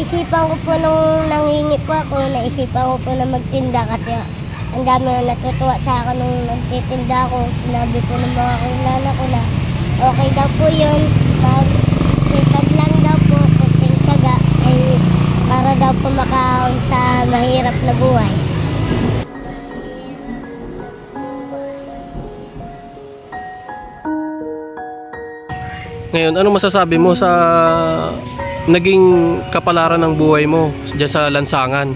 naisipan ko po nung nanghingi po ako, naisipan ko po na magtinda kasi ang dami na natutuwa sa akin nung nagtitinda ako. Sinabi ko ng mga kilala ko na okay daw po yun, magsipag lang daw po, kunting tiyaga ay para daw po makaon sa mahirap na buhay. Ngayon, ano masasabi mo sa naging kapalaran ng buhay mo dyan sa lansangan?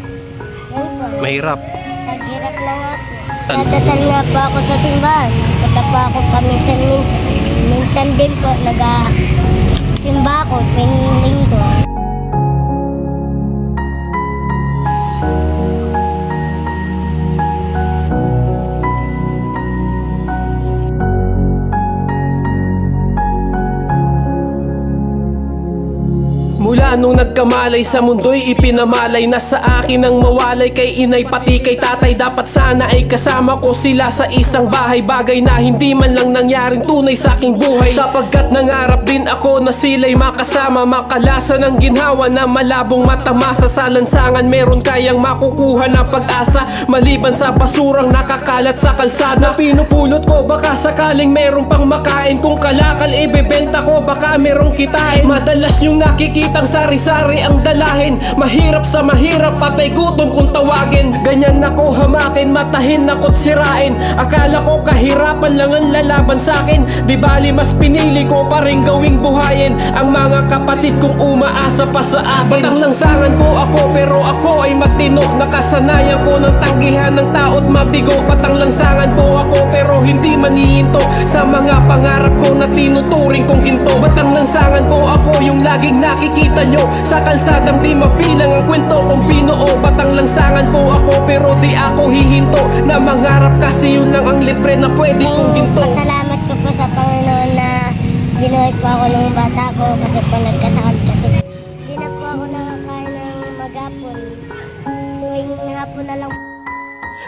Mahirap. Naghirap na nga po. Nadatal nga po ako sa simbahan. Punta po ako paminsan-minsan. Minsan din po, nag-simba ako, tuwing linggo. Mula nung nagkamalay sa mundo'y ipinamalay na sa akin ang mawalay kay inay pati kay tatay. Dapat sana ay kasama ko sila sa isang bahay, bagay na hindi man lang nangyaring tunay sa aking buhay. Sapagkat nangarap din ako na sila'y makasama, makalasa ng ginhawa na malabong matamasa. Sa lansangan meron kayang makukuha ng pag-asa, maliban sa basurang nakakalat sa kalsada. Na pinupulot ko baka sakaling meron pang makain, kung kalakal ibebenta ko baka merong kitain. Madalas yung nakikita ang sari-sari ang dalahin, mahirap sa mahirap, patay gutom kung tawagin. Ganyan ako hamakin, matahin ako't sirain. Akala ko kahirapan lang ang lalaban sa'kin, di bali mas pinili ko pa rin gawing buhayin ang mga kapatid kong umaasa pa sa akin. Batang langsangan po ako pero ako ay matino, nakasanayan ko ng tanggihan ng tao't mabigo. Batang langsangan po ako pero hindi manihinto sa mga pangarap ko na tinuturing kong ginto. Batang langsangan po ako yung laging nakikita nyo sa kalsadang di mabilang ang kwento kong binuo. Batang langsangan po ako pero di ako hihinto na mangarap kasi yun lang ang libre na pwede kong ginto. Pasalamat ko po sa Panginoon na binuhay po ako ng bata ko kasi po nagkasakit kasi. Hindi na po ako nakakain ng maghapon. Tuwing hapon na lang.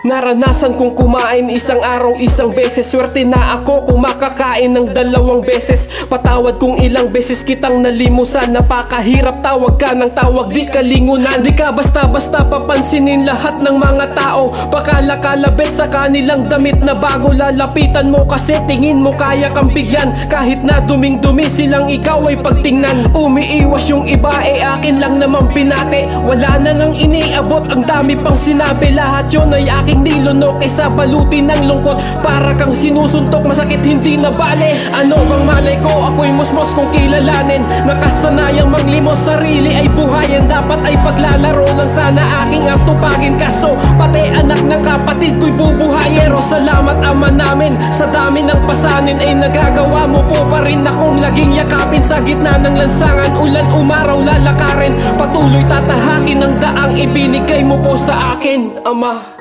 Naranasan kong kumain isang araw isang beses, swerte na ako kung makakain ng 2 beses. Patawad kung ilang beses kitang nalimusan, napakahirap tawag ka ng tawag di kalingunan. Di ka basta-basta papansinin lahat ng mga tao, pakalakalabit sa kanilang damit na bago. Lalapitan mo kasi tingin mo kaya kang bigyan, kahit na duming-dumi silang ikaw ay pagtingnan. Umiiwas yung iba akin lang naman binate, wala na ngang iniabot, ang dami pang sinabi. Lahat yun ay aking nilunok kaysa balutin ng lungkot, para kang sinusuntok, masakit hindi na bale. Ano bang malay ko, ako'y musmos kung kilalanin, nakasanayang manglimos, sarili ay buhayin. Dapat ay paglalaro lang sana aking atupagin, kaso pati anak ng kapatid ko'y bubuhayin. Pero salamat Ama namin, sa dami ng pasanin ay nagagawa mo po pa rin akong laging yakapin. Sa gitna ng lansangan, ulan umaraw lalakarin, patuloy tatahakin ang daang ibinigay mo po sa akin, Ama.